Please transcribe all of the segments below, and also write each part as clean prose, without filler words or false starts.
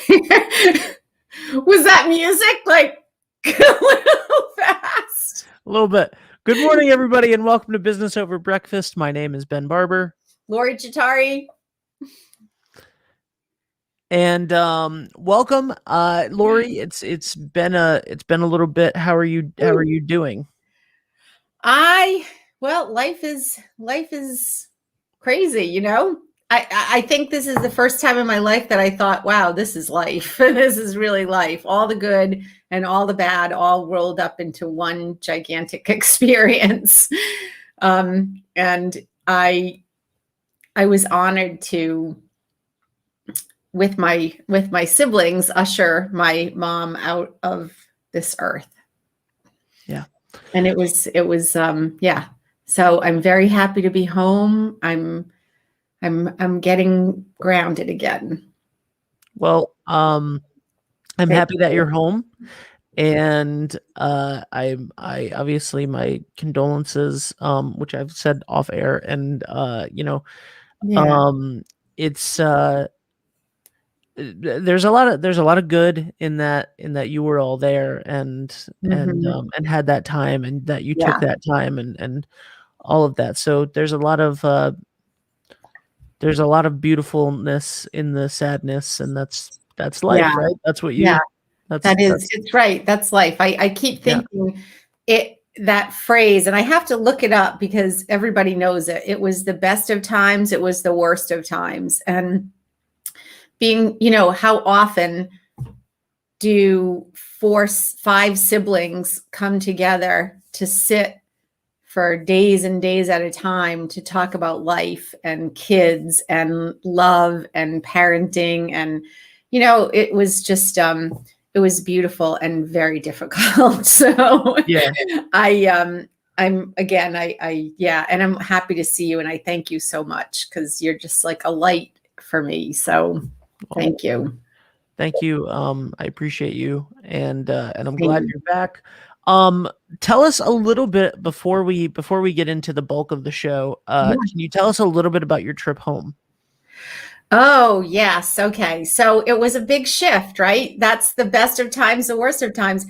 Was that music like a little fast? A little bit. Good morning, everybody, and welcome to Business Over Breakfast. My name is Ben Barber. Lori Chitari. And welcome, Lori. It's been a little bit. How are you doing? Life is crazy, you know. I think this is the first time in my life that I thought, wow, this is life. This is really life. All the good and all the bad all rolled up into one gigantic experience. And I was honored to, with my siblings, usher my mom out of this earth. Yeah. And it was yeah. So I'm very happy to be home. I'm getting grounded again. Well, I'm happy that you're home, and I obviously my condolences, which I've said off air, and it's there's a lot of good in that you were all there and had that time, and that you took that time and all of that. So there's a lot of beautifulness in the sadness, and that's life, right? That's what you it's right. That's life. I keep thinking that phrase, and I have to look it up because everybody knows it. It was the best of times, it was the worst of times. And being, how often do 5 siblings come together to sit for days and days at a time to talk about life and kids and love and parenting? And, it was just, it was beautiful and very difficult. So yeah, and I'm happy to see you. And I thank you so much, because you're just like a light for me. So thank you. Thank you. I appreciate you. And I'm glad you're back. Tell us a little bit before we get into the bulk of the show. Can you tell us a little bit about your trip home? Oh, yes. Okay. So it was a big shift, right? That's the best of times, the worst of times.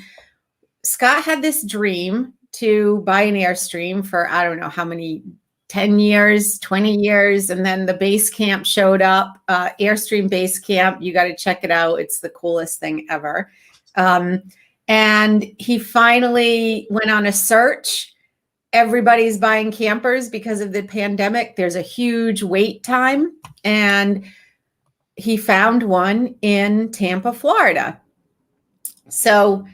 Scott had this dream to buy an Airstream for, I don't know how many, 10 years, 20 years. And then the base camp showed up, Airstream base camp. You got to check it out. It's the coolest thing ever. And he finally went on a search. Everybody's buying campers because of the pandemic. There's a huge wait time. And he found one in Tampa, Florida. So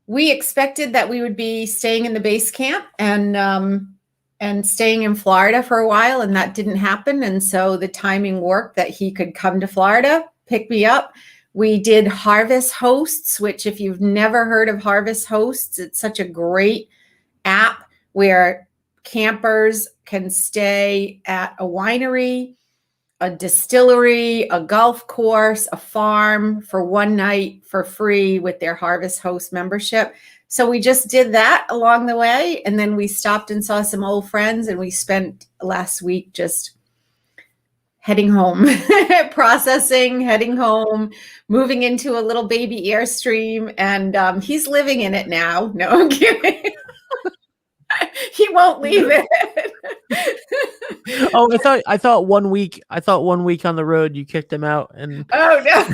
we expected that we would be staying in the base camp and staying in Florida for a while, and that didn't happen. And so the timing worked that he could come to Florida, pick me up. We did Harvest Hosts, which, if you've never heard of Harvest Hosts, it's such a great app where campers can stay at a winery, a distillery, a golf course, a farm for one night for free with their Harvest Host membership. So we just did that along the way. And then we stopped and saw some old friends, and we spent last week just heading home, processing, heading home, moving into a little baby Airstream. And he's living in it now. No, I'm kidding. He won't leave it. Oh, I thought 1 week on the road you kicked him out. And oh no.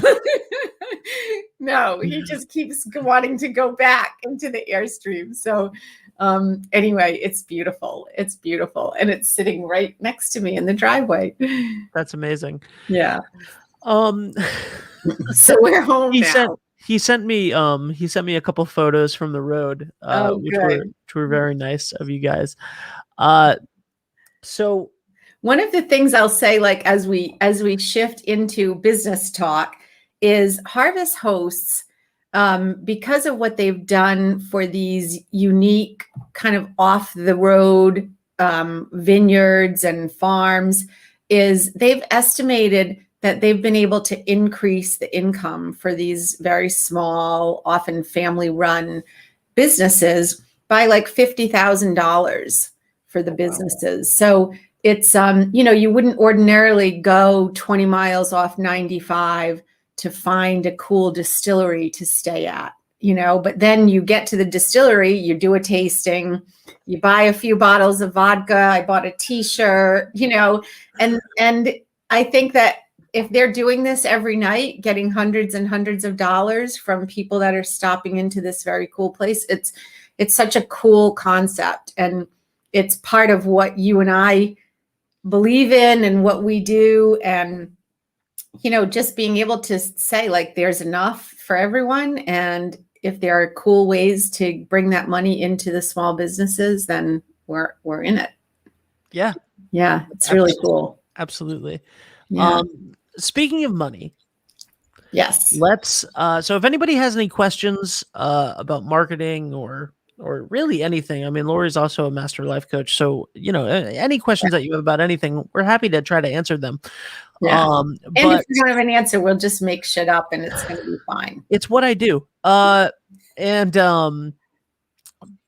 No, he just keeps wanting to go back into the Airstream. So anyway, it's beautiful. It's beautiful. And it's sitting right next to me in the driveway. That's amazing. Yeah. So we're home now. He sent me a couple photos from the road, which were very nice of you guys. So one of the things I'll say, like, as we shift into business talk, is Harvest Hosts, because of what they've done for these unique kind of off the road vineyards and farms, is they've estimated that they've been able to increase the income for these very small, often family-run businesses by like $50,000 for the businesses. So it's, you wouldn't ordinarily go 20 miles off 95 to find a cool distillery to stay at, but then you get to the distillery, you do a tasting, you buy a few bottles of vodka. I bought a t-shirt, and I think that if they're doing this every night, getting hundreds and hundreds of dollars from people that are stopping into this very cool place, it's such a cool concept. And it's part of what you and I believe in and what we do. And, just being able to say, like, there's enough for everyone. And if there are cool ways to bring that money into the small businesses, then we're in it. Yeah. Yeah. It's really cool. Absolutely. Yeah. Speaking of money. Yes. Let's, so if anybody has any questions, about marketing or really anything, I mean, Lori's also a master life coach. So, any questions that you have about anything, we're happy to try to answer them. Yeah. And but if we don't have an answer, we'll just make shit up and it's going to be fine. It's what I do. But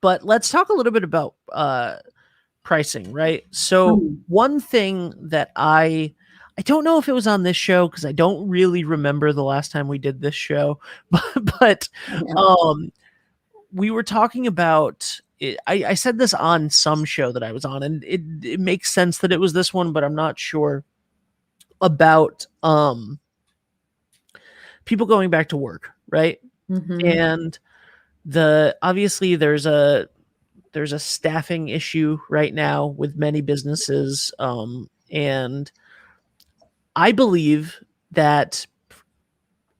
let's talk a little bit about, pricing, right? So one thing that I don't know if it was on this show, because I don't really remember the last time we did this show, but we were talking about it. I said this on some show that I was on, and it makes sense that it was this one, but I'm not sure about people going back to work, right? And obviously there's a staffing issue right now with many businesses, and I believe that,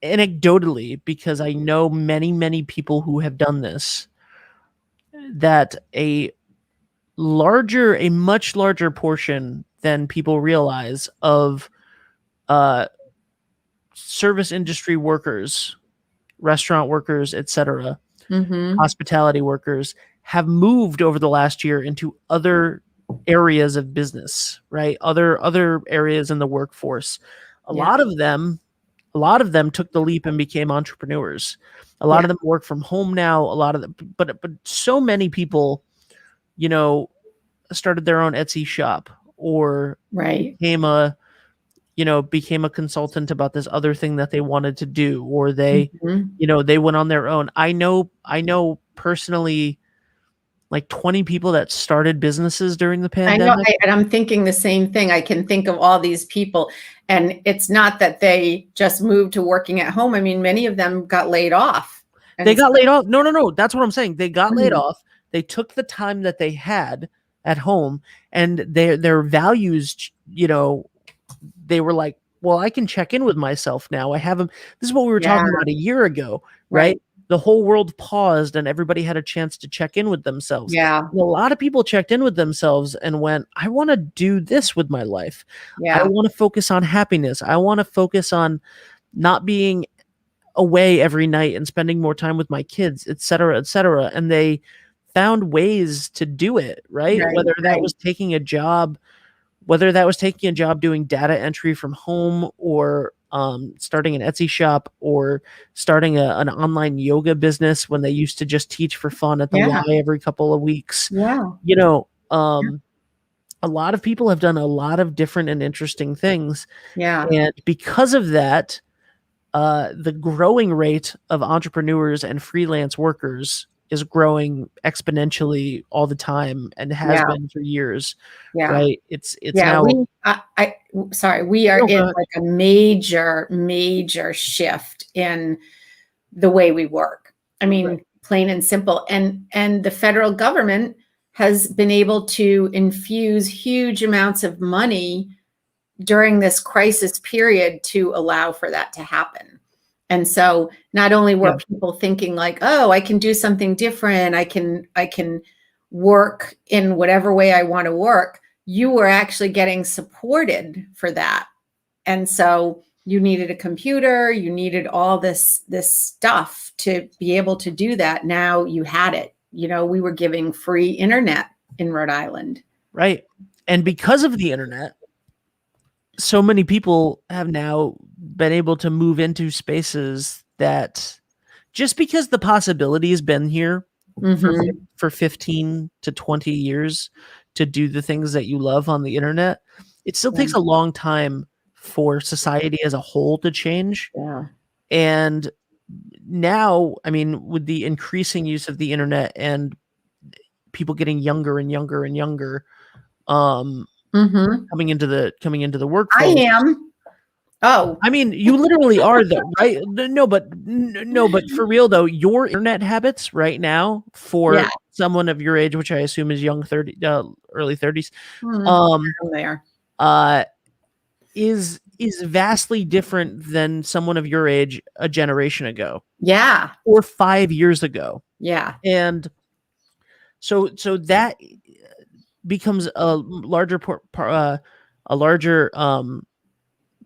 anecdotally, because I know many people who have done this, that a much larger portion than people realize of service industry workers, restaurant workers, etc., hospitality workers, have moved over the last year into other areas of business, right? Other areas in the workforce. A lot of them took the leap and became entrepreneurs. A lot of them work from home now. A lot of them, but so many people, started their own Etsy shop, or became a consultant about this other thing that they wanted to do, or they went on their own. I know personally, like 20 people that started businesses during the pandemic. I know, and I'm thinking the same thing. I can think of all these people, and it's not that they just moved to working at home. I mean, many of them got laid off. They got laid off. No. That's what I'm saying. They got laid off. They took the time that they had at home, and their values, they were like, well, I can check in with myself now. I haven't. This is what we were talking about a year ago, right? The whole world paused and everybody had a chance to check in with themselves. Yeah. And a lot of people checked in with themselves and went, I want to do this with my life. Yeah. I want to focus on happiness. I want to focus on not being away every night and spending more time with my kids, et cetera, et cetera. And they found ways to do it, right? Whether that was taking a job doing data entry from home, or starting an Etsy shop, or starting an online yoga business when they used to just teach for fun at the Y every couple of weeks. Yeah. A lot of people have done a lot of different and interesting things. Yeah. And because of that, the growing rate of entrepreneurs and freelance workers is growing exponentially all the time, and has been for years. Right. It's now. We are in like a major shift in the way we work. I mean, plain and simple. And the federal government has been able to infuse huge amounts of money during this crisis period to allow for that to happen. And so not only were people thinking like, oh, I can do something different, I can work in whatever way I want to work, you were actually getting supported for that. And so you needed a computer, you needed all this stuff to be able to do that. Now you had it. We were giving free internet in Rhode Island. Right. And because of the internet, so many people have now been able to move into spaces that, just because the possibility has been here for 15 to 20 years to do the things that you love on the internet, it still takes a long time for society as a whole to change. Yeah. And now, I mean, with the increasing use of the internet and people getting younger and younger and younger, coming into the I workforce. am. Oh, I mean, you literally are though, right? No, but for real though, your internet habits right now yeah. for someone of your age, which I assume is early 30s, I'm there. uh, is vastly different than someone of your age a generation ago Yeah. or 5 years ago. Yeah. And so that becomes a larger Yeah.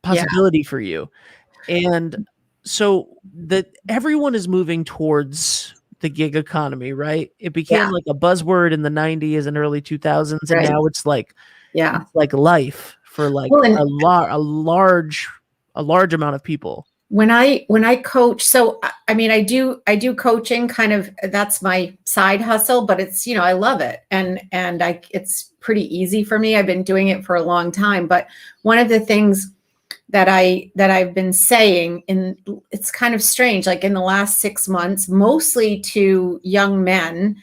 possibility for you. And so that everyone is moving towards the gig economy, right? It became Yeah. like a buzzword in the 90s and early 2000s, and Right. now it's like Yeah. life for like Well, and a large amount of people. when I coach, so I mean, I do coaching, kind of, that's my side hustle, but it's, I love it. And it's pretty easy for me. I've been doing it for a long time. But one of the things that I've been saying, and it's kind of strange, like in the last 6 months, mostly to young men,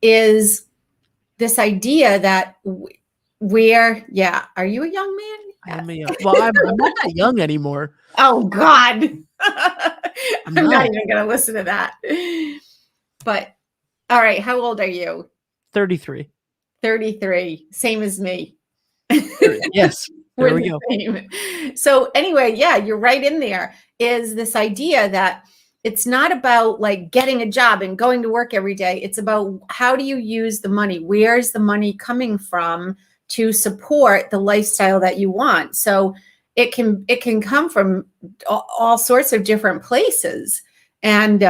is this idea that yeah, are you a young man? I am a young, well, I'm not that young anymore. Oh God. I'm I'm not not. even going to listen to that. But all right, how old are you? 33. 33, same as me. Yes. There we go. Same. So anyway, yeah, you're right in there, is this idea that it's not about like getting a job and going to work every day. It's about how do you use the money? Where's the money coming from to support the lifestyle that you want? So it can come from all sorts of different places. And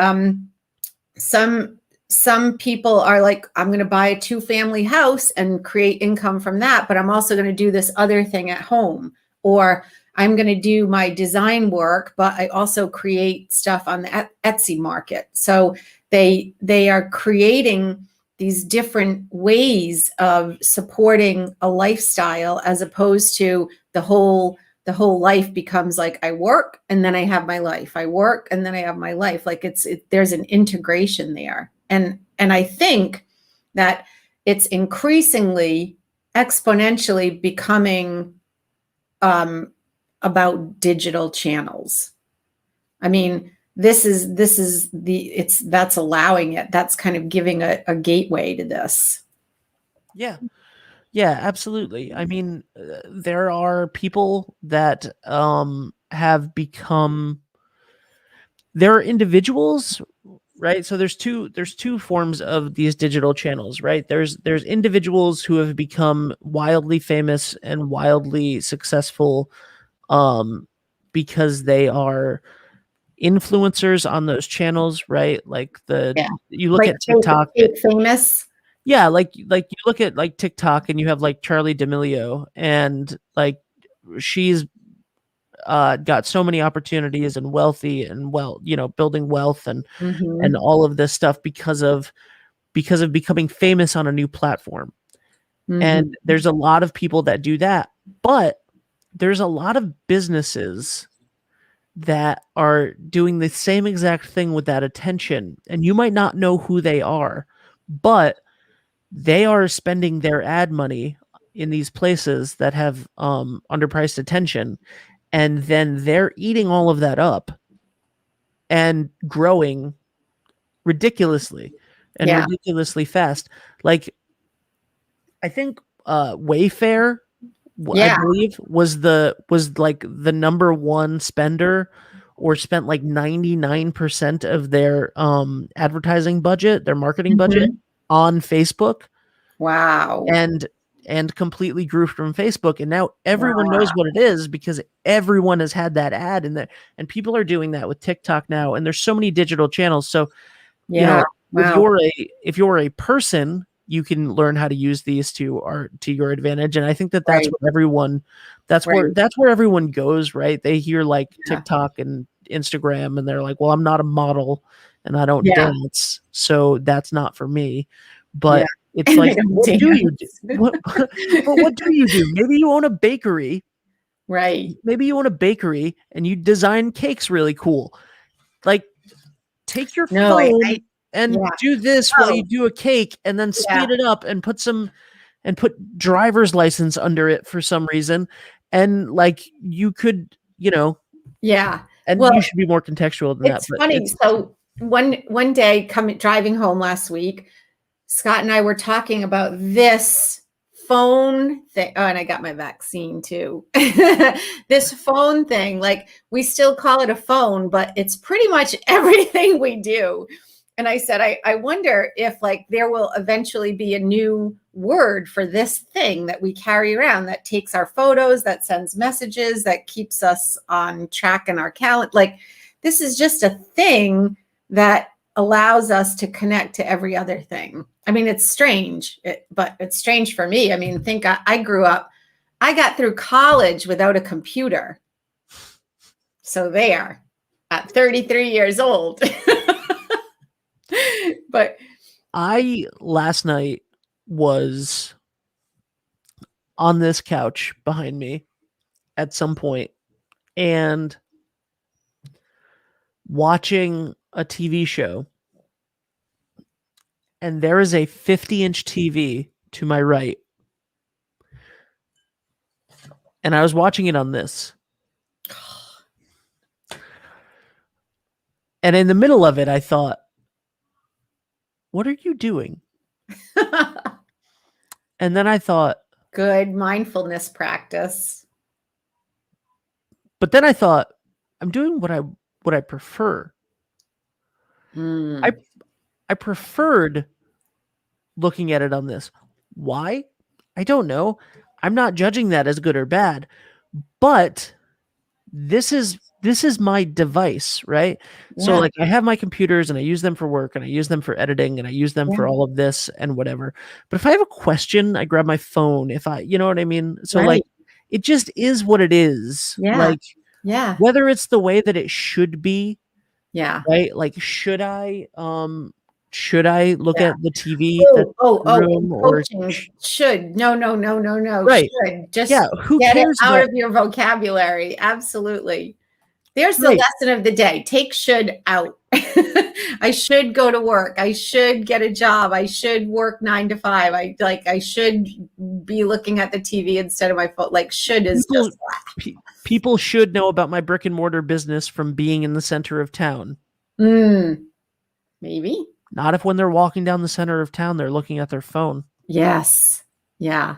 some people are like, I'm going to buy a 2-family house and create income from that, but I'm also going to do this other thing at home, or I'm going to do my design work, but I also create stuff on the Etsy market. So they are creating these different ways of supporting a lifestyle, as opposed to the whole life becomes like, I work and then I have my life. I work and then I have my life. Like there's an integration there. And I think that it's increasingly exponentially becoming about digital channels. I mean, that's allowing it. That's kind of giving a gateway to this. Yeah. Yeah, absolutely. I mean, there are people that have become, there are individuals, right? So there's two forms of these digital channels, right? There's individuals who have become wildly famous and wildly successful because they are influencers on those channels, right? Like you look Like at TikTok, famous. yeah, like you look at like TikTok and you have like Charlie D'Amelio, and like she's got so many opportunities and wealthy and building wealth and all of this stuff because of becoming famous on a new platform. And there's a lot of people that do that, but there's a lot of businesses that are doing the same exact thing with that attention, and you might not know who they are, but they are spending their ad money in these places that have underpriced attention, and then they're eating all of that up and growing ridiculously ridiculously fast. Like, I think Wayfair, I believe, was like the number one spender, or spent like 99% of their advertising budget, their marketing budget, on Facebook. Wow. And completely grew from Facebook, and now everyone knows what it is because everyone has had that ad in there, and people are doing that with TikTok now, and there's so many digital channels. So if you're a person, you can learn how to use these to your advantage. And I think that's what everyone, that's where everyone goes, right? They hear like TikTok and Instagram and they're like, well, I'm not a model and I don't dance, so that's not for me. But it's like, what do you do? But what do you do? Maybe you own a bakery Right. Maybe you own a bakery and you design cakes really cool. Like, take your No, phone and yeah. do this while you Oh, do a cake and then yeah. speed it up and put driver's license under it for some reason. And like you could, Yeah. and Well, you should be more contextual than that, it's but funny. it's So one day driving home last week, Scott and I were talking about this phone thing. Oh, and I got my vaccine too. This phone thing, like we still call it a phone, but it's pretty much everything we do. And I said, I wonder if like there will eventually be a new word for this thing that we carry around that takes our photos, that sends messages, that keeps us on track in our calendar. Like this is just a thing that allows us to connect to every other thing. I mean, it's strange, but it's strange for me. I mean, think I grew up, I got through college without a computer. So there, at 33 years old. But I last night was on this couch behind me at some point and watching a TV show, and there is a 50-inch TV to my right, and I was watching it on this. And in the middle of it, I thought, what are you doing? And then I thought, good mindfulness practice. but then I thought, I'm doing what I prefer. Mm. I preferred looking at it on this. Why? I don't know. I'm not judging that as good or bad, but this is my device, right? So Yeah. like I have my computers and I use them for work and I use them for editing and I use them Yeah. for all of this and whatever. But if I have a question, I grab my phone. If I, you know what I mean? So Right. like it just is what it is. Yeah. Like Yeah. whether it's the way that it should be, Yeah. right? Like should I look Yeah. at the TV that's in the In room or coaching, should. No, no, no, no, no. right. Should. Yeah, Just who get it cares out about of your vocabulary. Absolutely. There's the right. lesson of the day. Take should out. I should go to work. I should get a job. I should work 9 to 5. I should be looking at the TV instead of my phone. Like should is People just people should know about my brick and mortar business from being in the center of town. Maybe. Not if when they're walking down the center of town, they're looking at their phone. Yes. Yeah.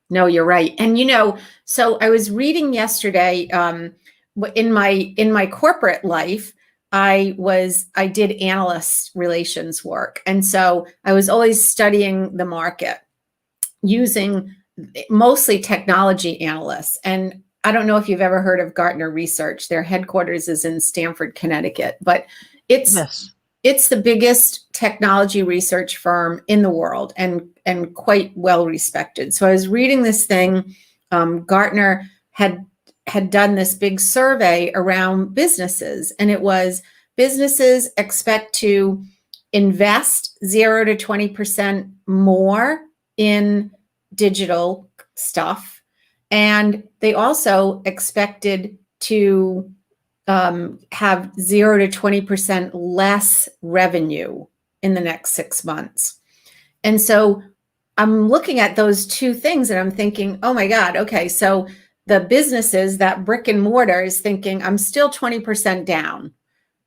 No, you're right. And so I was reading yesterday, in my corporate life, I did analyst relations work. And so I was always studying the market using mostly technology analysts. And I don't know if you've ever heard of Gartner Research. Their headquarters is in Stamford, Connecticut, but Yes. it's the biggest technology research firm in the world and quite well respected. So I was reading this thing. Gartner had done this big survey around businesses, and it was businesses expect to invest 0 to 20% more in digital stuff, and they also expected to have 0 to 20% less revenue in the next 6 months. And so I'm looking at those two things and I'm thinking, oh my God, okay, so the businesses, that brick and mortar is thinking, I'm still 20% down.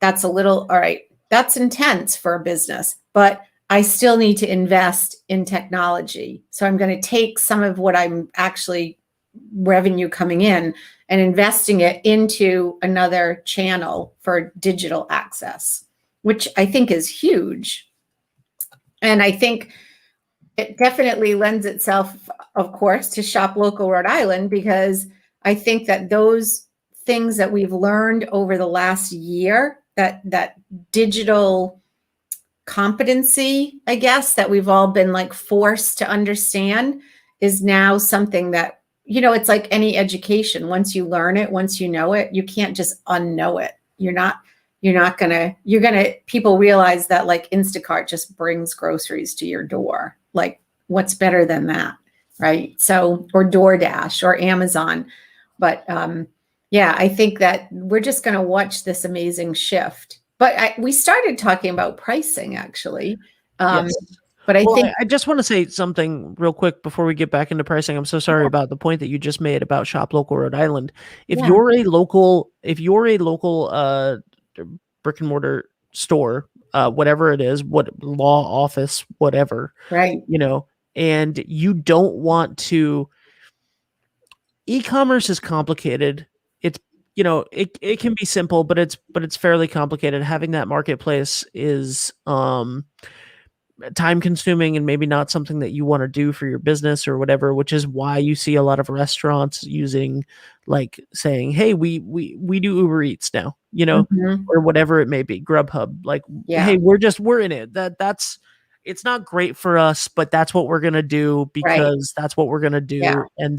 That's a little, all right, that's intense for a business, but I still need to invest in technology. So I'm going to take some of what I'm actually revenue coming in and investing it into another channel for digital access, which I think is huge. And I think it definitely lends itself, of course, to Shop Local Rhode Island, because I think that those things that we've learned over the last year, that digital competency, I guess, that we've all been like forced to understand, is now something that, it's like any education. Once you learn it, once you know it, you can't just unknow it. People realize that like Instacart just brings groceries to your door. Like what's better than that, right? So, or DoorDash or Amazon. But yeah, I think that we're just going to watch this amazing shift. But we started talking about pricing actually. Yes. But I Well, think, I just want to say something real quick before we get back into pricing. I'm so sorry about the point that you just made about Shop Local Rhode Island. If yeah, you're a local, brick and mortar store, whatever it is, what law office, whatever, right. and you don't want to, e-commerce is complicated. It's, it can be simple, but it's fairly complicated. Having that marketplace is time consuming and maybe not something that you want to do for your business or whatever, which is why you see a lot of restaurants using, like, saying, hey, we do Uber Eats now, Mhm. or whatever it may be, Grubhub, like, Yeah, hey, we're in it. That's it's not great for us, but that's what we're gonna do right. because that's what we're gonna Yeah, do, and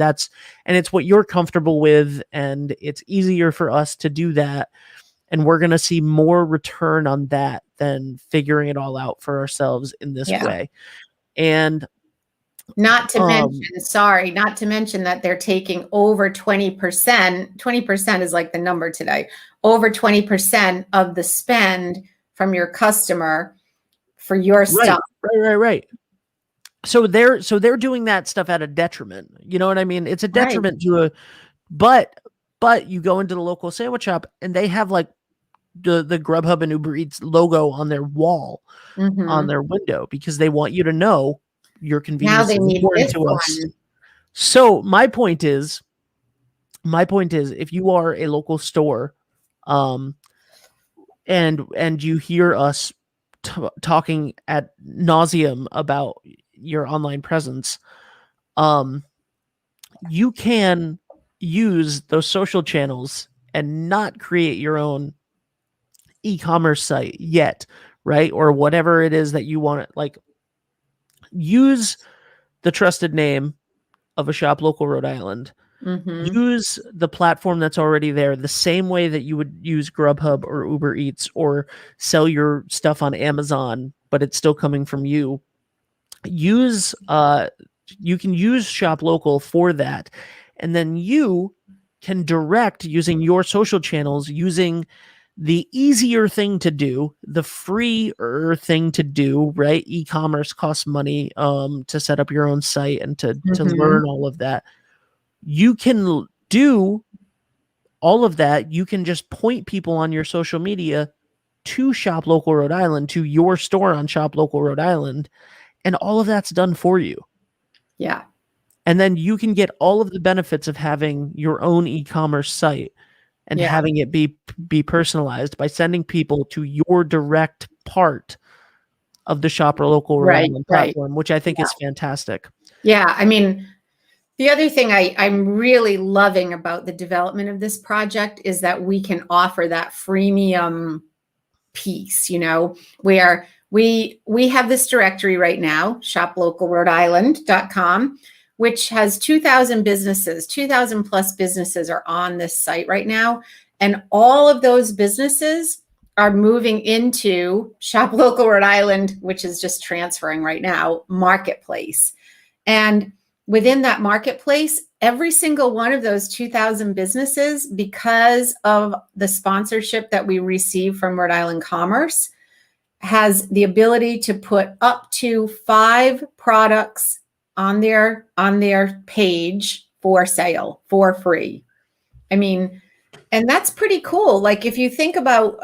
it's what you're comfortable with, and it's easier for us to do that, and we're going to see more return on that than figuring it all out for ourselves in this yeah. way. And Not to um mention, sorry, not to mention that they're taking over 20%. 20% is like the number today. Over 20% of the spend from your customer for your stuff. right. So they're doing that stuff at a detriment. You know what I mean? It's a Right. detriment to a but you go into the local sandwich shop and they have like the Grubhub and Uber Eats logo on their wall, on Mhm. their window, because they want you to know your Now convenience they is need important this to us. one. So my point is, if you are a local store, um, and you hear us talking at nauseum about your online presence, um, you can use those social channels and not create your own e-commerce site yet, right? Or whatever it is that you want to, like, use the trusted name of a Shop Local Rhode Island. Mhm. Use the platform that's already there the same way that you would use Grubhub or Uber Eats or sell your stuff on Amazon, but it's still coming from you. Use you can use Shop Local for that. And then you can direct using your social channels, using the easier thing to do, the freer thing to do, right? E-commerce costs money to set up your own site and to Mhm. learn all of that. You can do all of that. You can just point people on your social media to Shop Local Rhode Island, to your store on Shop Local Rhode Island, and all of that's done for you. Yeah. And then you can get all of the benefits of having your own e-commerce site and Yeah. having it be personalized by sending people to your direct part of the Shop Local Rhode Right, Island right. platform, which I think Yeah. is fantastic. Yeah, I mean, the other thing I'm really loving about the development of this project is that we can offer that freemium piece, where we have this directory right now, shoplocalrhodeisland.com, which has 2,000 businesses, 2,000 plus businesses are on this site right now. And all of those businesses are moving into Shop Local Rhode Island, which is just transferring right now, marketplace. And within that marketplace, every single one of those 2,000 businesses, because of the sponsorship that we receive from Rhode Island Commerce, has the ability to put up to 5 products on their page for sale for free. I mean, and that's pretty cool. Like if you think about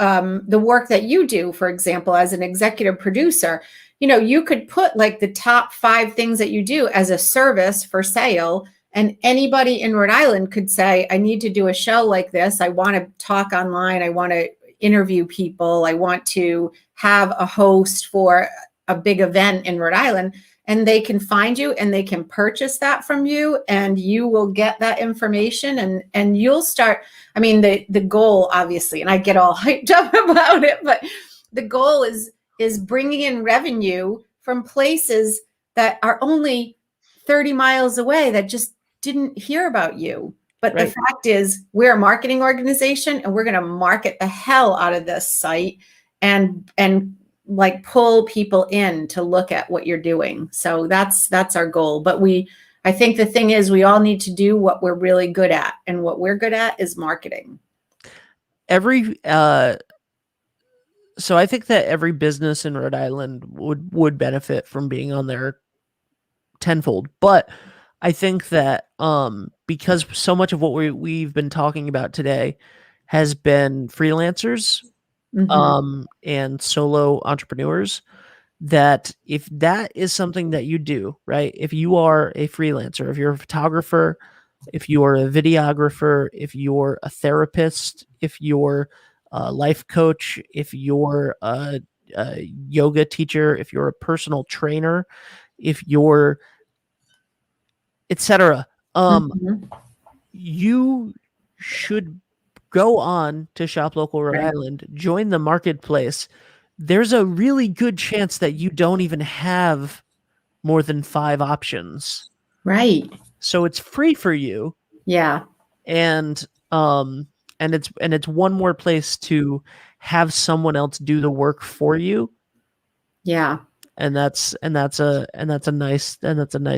the work that you do, for example, as an executive producer, you could put like the top 5 things that you do as a service for sale. And anybody in Rhode Island could say, I need to do a show like this. I want to talk online. I want to interview people. I want to have a host for a big event in Rhode Island. And they can find you and they can purchase that from you, and you will get that information, and you'll start. I mean, the goal, obviously, and I get all hyped up about it, but the goal is bringing in revenue from places that are only 30 miles away that just didn't hear about you. But the Right. fact is, we're a marketing organization, and we're going to market the hell out of this site and like pull people in to look at what you're doing. So that's our goal. But I think the thing is we all need to do what we're really good at, and what we're good at is marketing. So I think that every business in Rhode Island would benefit from being on there tenfold. But I think that because so much of what we've been talking about today has been freelancers and solo entrepreneurs, that if that is something that you do, right? If you are a freelancer, if you're a photographer, if you're a videographer, if you're a therapist, if you're a life coach, if you're a yoga teacher, if you're a personal trainer, if you're etc., you should go on to Shop Local Rhode Right. Island, join the marketplace. There's a really good chance that you don't even have more than 5 options. Right. So it's free for you. Yeah. And it's one more place to have someone else do the work for you. Yeah. And that's a nice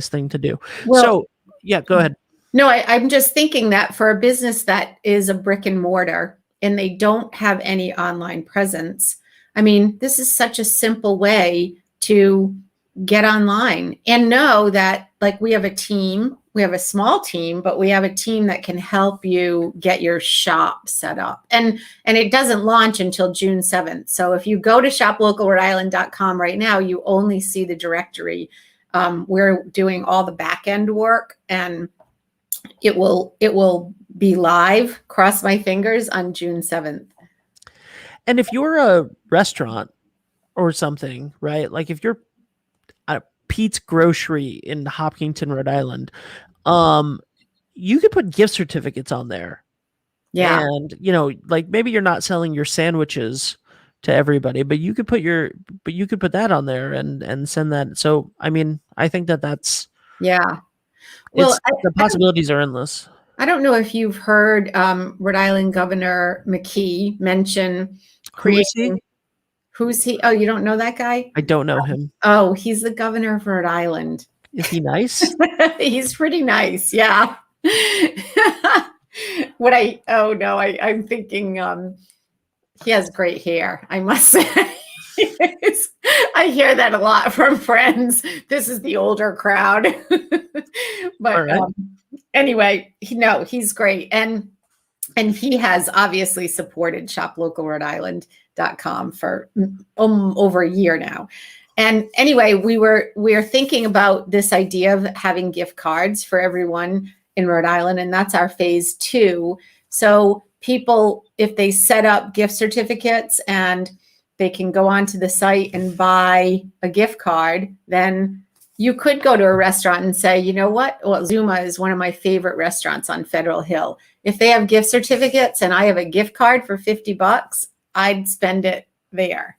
thing to do. Well, So yeah, go ahead. No, I'm just thinking that for a business that is a brick and mortar and they don't have any online presence, I mean, this is such a simple way to get online and know that, like, we have a team, we have a small team, but we have a team that can help you get your shop set up. And it doesn't launch until June 7th. So if you go to shoplocalrhodeisland.com right now, you only see the directory. We're doing all the back end work, and it will be live, cross my fingers, on June 7th. And if you're a restaurant or something, right? Like if you're at Pete's Grocery in Hopkinton, Rhode Island, you could put gift certificates on there. Yeah. And, like maybe you're not selling your sandwiches to everybody, but you could put that on there and send that. So, I mean, I think that's, yeah. Well, the possibilities are endless. I don't know if you've heard Rhode Island Governor McKee mention creating. Who's he? Oh, you don't know that guy? I don't know him. Oh, he's the governor of Rhode Island. Is he nice? He's pretty nice. Yeah. I'm thinking he has great hair, I must say. I hear that a lot from friends. This is the older crowd. But right. Anyway, he's great. And he has obviously supported shoplocalrhodeisland.com for over a year now. And anyway, we're thinking about this idea of having gift cards for everyone in Rhode Island, and that's our phase 2. So people, if they set up gift certificates and they can go onto the site and buy a gift card, then you could go to a restaurant and say, you know what? Well, Zuma is one of my favorite restaurants on Federal Hill. If they have gift certificates and I have a gift card for $50, I'd spend it there.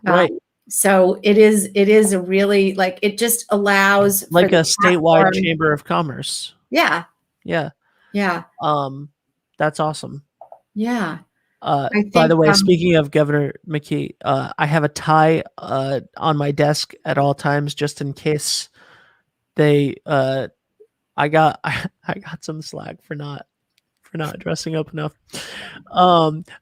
Right. So it is a really, like, it just allows like a statewide chamber of commerce. Yeah. Yeah. Yeah. That's awesome. Yeah. By the way, speaking of Governor McKee, I have a tie on my desk at all times, just in case I got some slack for not dressing up enough.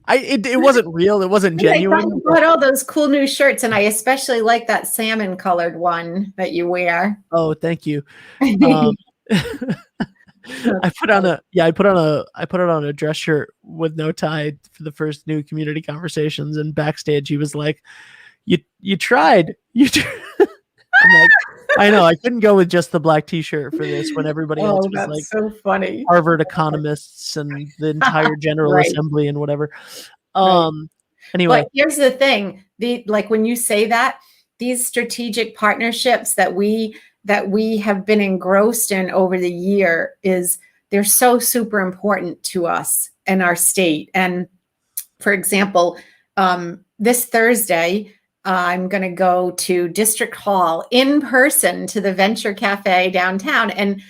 It wasn't real. It wasn't genuine. You bought all those cool new shirts, and I especially like that salmon colored one that you wear. Oh, thank you. I put on a dress shirt with no tie for the first new community conversations, and backstage he was like, you tried. I'm like, I know, I couldn't go with just the black t-shirt for this when everybody else was like so funny. Harvard economists and the entire General Right. Assembly and whatever. But Anyway, here's the thing, like when you say that, these strategic partnerships that we have been engrossed in over the year, they're so super important to us and our state. And for example, this Thursday, I'm going to go to District Hall in person to the Venture Cafe downtown and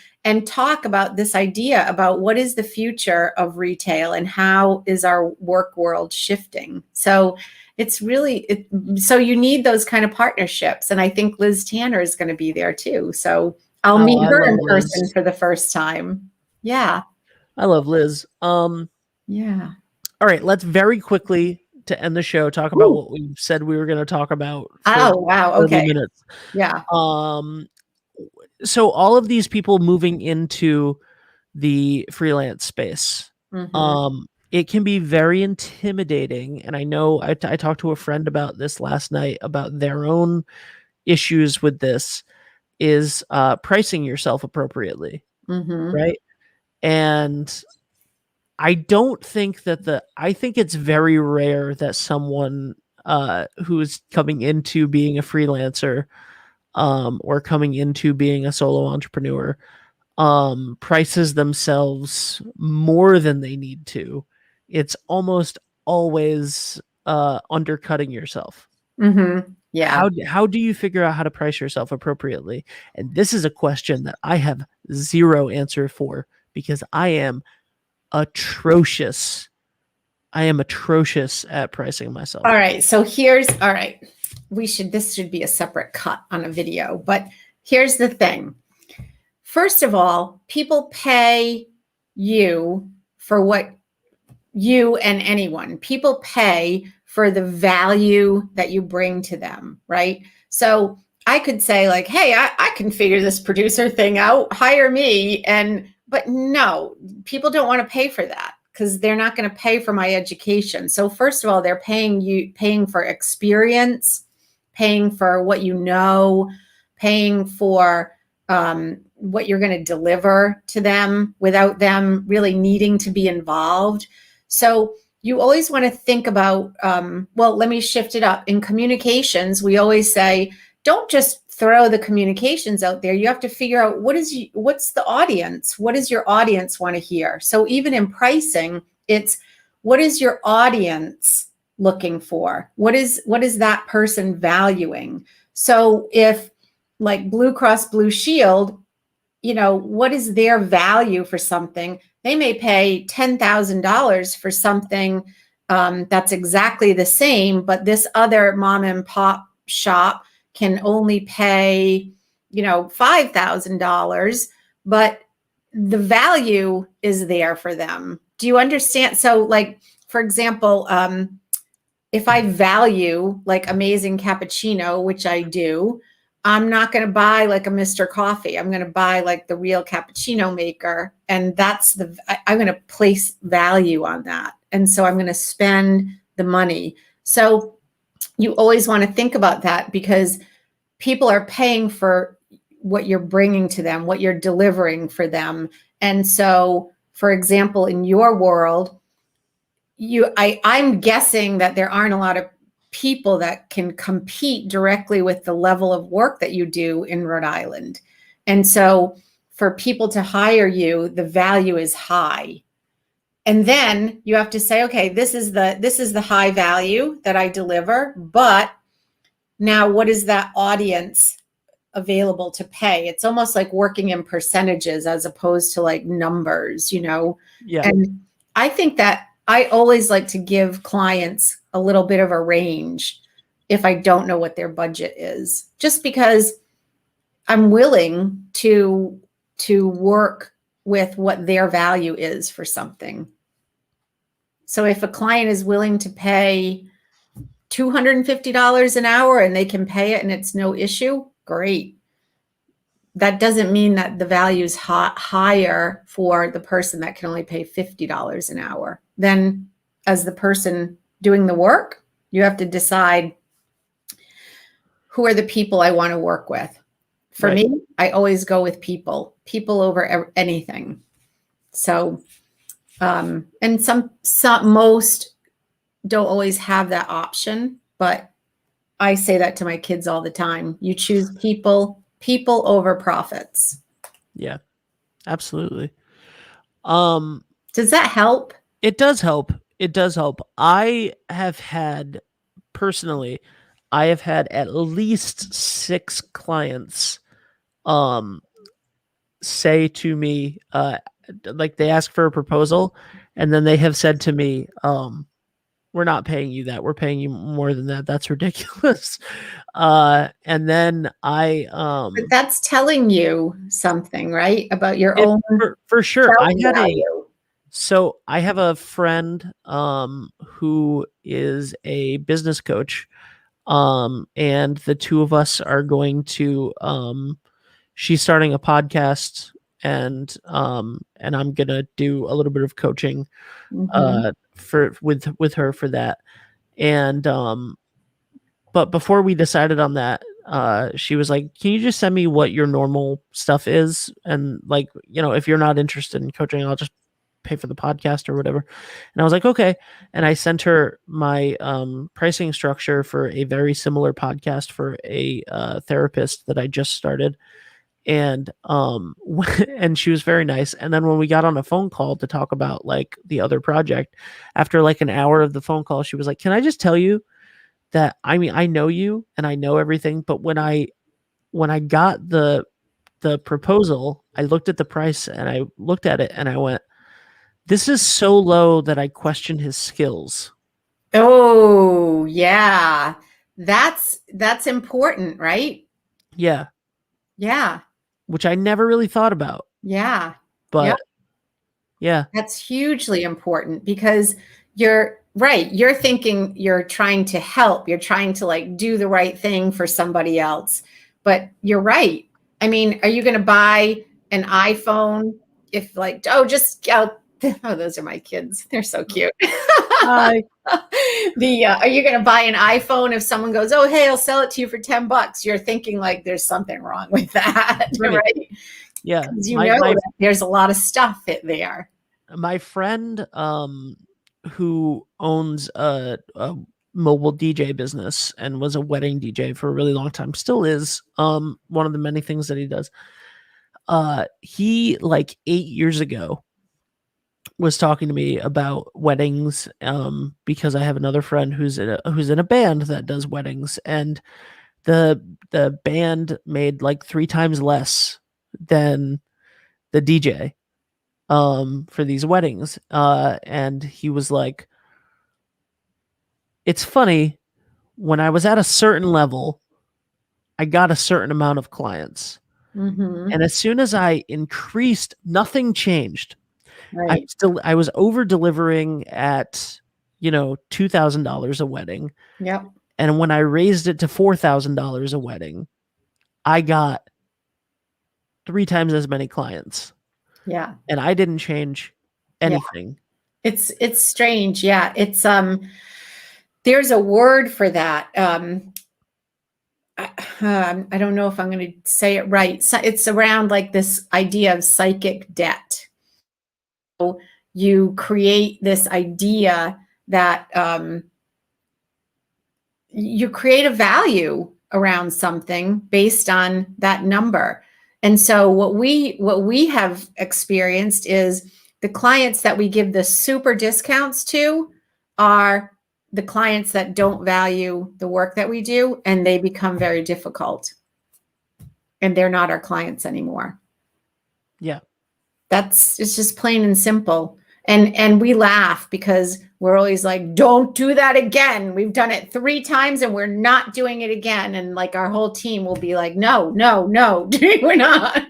talk about this idea about what is the future of retail and how is our work world shifting. So it's so you need those kind of partnerships. And I think Liz Tanner is going to be there too. So I'll Oh, meet I her love in person Liz. for the first time. Yeah. I love Liz. Yeah. All right, let's very quickly to end the show talk about Ooh. what we said we were going to talk about for Oh, wow. 30 Okay. minutes. Yeah. Um, so all of these people moving into the freelance space, Mhm. it can be very intimidating. And I know I talked to a friend about this last night about their own issues with this is pricing yourself appropriately, Mhm. right? And I don't think that I think it's very rare that someone who's coming into being a freelancer or coming into being a solo entrepreneur prices themselves more than they need to. It's almost always undercutting yourself. Mhm. Yeah. How do you figure out how to price yourself appropriately? And this is a question that I have zero answer for because atrocious. I am atrocious at pricing All myself. right. So here's all right. This should be a separate cut on a video, but here's the thing. First of all, people pay you for what you and anyone, people pay for the value that you bring to them, right? So I could say, like, hey, I can figure this producer thing out, hire me. But no, people don't want to pay for that because they're not going to pay for my education. So, first of all, they're paying for experience, paying for what you know, paying for what you're going to deliver to them without them really needing to be involved. So you always want to think about, well, let me shift it up. In communications, we always say, don't just throw the communications out there. You have to figure out what's the audience? What does your audience want to hear? So even in pricing, it's what is your audience looking for? What is that person valuing? So if like Blue Cross Blue Shield, what is their value for something? They may pay $10,000 for something that's exactly the same, but this other mom and pop shop can only pay, $5,000, but the value is there for them. Do you understand? So, like, for example, if I value like amazing cappuccino, which I do, I'm not going to buy like a Mr. Coffee. I'm going to buy like the real cappuccino maker. And I'm going to place value on that. And so I'm going to spend the money. So you always want to think about that because people are paying for what you're bringing to them, what you're delivering for them. And so, for example, in your world, I'm guessing that there aren't a lot of people that can compete directly with the level of work that you do in Rhode Island. And so for people to hire you, the value is high. And then you have to say, okay, this is the high value that I deliver, but now what is that audience available to pay? It's almost like working in percentages as opposed to like numbers. Yeah. And I think that I always like to give clients a little bit of a range if I don't know what their budget is, just because I'm willing to work with what their value is for something. So if a client is willing to pay $250 an hour and they can pay it and it's no issue, great. That doesn't mean that the value is higher for the person that can only pay $50 an hour. Then, as the person doing the work, you have to decide who are the people I want to work with. For Right. me, I always go with people over anything. So, and most don't always have that option, but I say that to my kids all the time. You choose people over profits. Yeah. Absolutely. Um Does that help? it does help. It does help. Personally, I have had at least 6 clients um say to me like they ask for a proposal and then they have said to me we're not paying you that. We're paying you more than that. That's ridiculous. And then But that's telling you something, right? About your it own for sure. self-value. So I have a friend who is a business coach. And the two of us are going to she's starting a podcast, and I'm gonna do a little bit of coaching Mhm. for with her for that. And but before we decided on that, she was like, "Can you just send me what your normal stuff is? And like, if you're not interested in coaching, I'll just pay for the podcast or whatever." And I was like, "Okay." And I sent her my pricing structure for a very similar podcast for a therapist that I just started. And and she was very nice. And then when we got on a phone call to talk about like the other project, after like an hour of the phone call, she was like, "Can I just tell you that, I mean, I know you and I know everything, but when I got the proposal, I looked at the price and I looked at it and I went, this is so low that I question his skills." Oh, yeah. That's important, right? Yeah, Yeah. which I never really thought about. Yeah. Yep. But yeah, That's hugely important because you're right. You're thinking you're trying to help. You're trying to like do the right thing for somebody else. But you're right. I mean, are you going to buy an iPhone if like, oh, just, oh, oh, those are my kids. They're so cute. I Are you going to buy an iPhone if someone goes, oh, hey, I'll sell it to you for $10? You're thinking like there's something wrong with that, right. right? Yeah, Because you know that there's a lot of stuff there. my friend who owns a mobile DJ business and was a wedding DJ for a really long time, still is one of the many things that he does. He like 8 years ago was talking to me about weddings because I have another friend who's in a band that does weddings, and the band made like 3 times less than the DJ for these weddings. And he was like, it's funny, when I was at a certain level, I got a certain amount of clients. Mm-hmm. And as soon as I increased, nothing changed. Right. I was over delivering at, $2,000 a wedding. Yep. And when I raised it to $4,000 a wedding, I got 3 times as many clients. Yeah. And I didn't change Yeah. anything. It's strange. Yeah. It's there's a word for that. I don't know if I'm going to say it right. So it's around like this idea of psychic debt. So you create this idea that you create a value around something based on that number. And so what we have experienced is the clients that we give the super discounts to are the clients that don't value the work that we do, and they become very difficult. And they're not our clients anymore. Yeah. It's just plain and simple. And we laugh because we're always like, don't do that again. We've done it 3 times and we're not doing it again. And like our whole team will be like, no, no, no, we're not.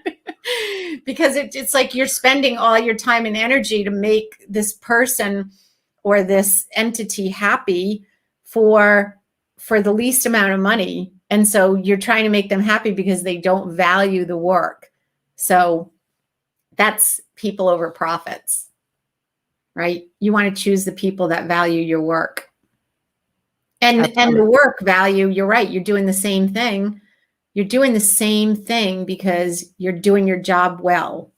Because it's like you're spending all your time and energy to make this person or this entity happy for the least amount of money. And so you're trying to make them happy because they don't value the work. So that's people over profits, right? You want to choose the people that value your work. And the work value, you're right, you're doing the same thing. You're doing the same thing because you're doing your job well.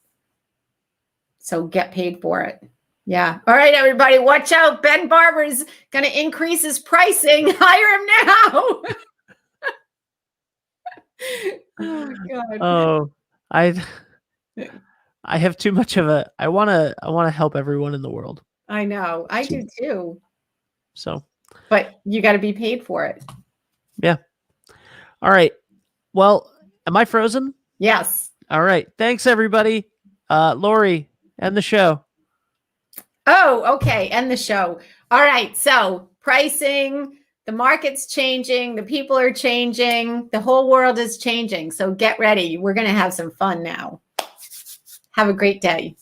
So get paid for it. Yeah. All right, everybody, watch out. Ben Barber's going to increase his pricing. Hire him now. Oh, God. Oh, I have too much of a, I want to help everyone in the world. I know. I do too. So, but you got to be paid for it. Yeah. All right. Well, am I frozen? Yes. All right. Thanks, everybody. Lori, end the show. Oh, okay. End the show. All right. So pricing, the market's changing, the people are changing, the whole world is changing. So get ready. We're going to have some fun now. Have a great day.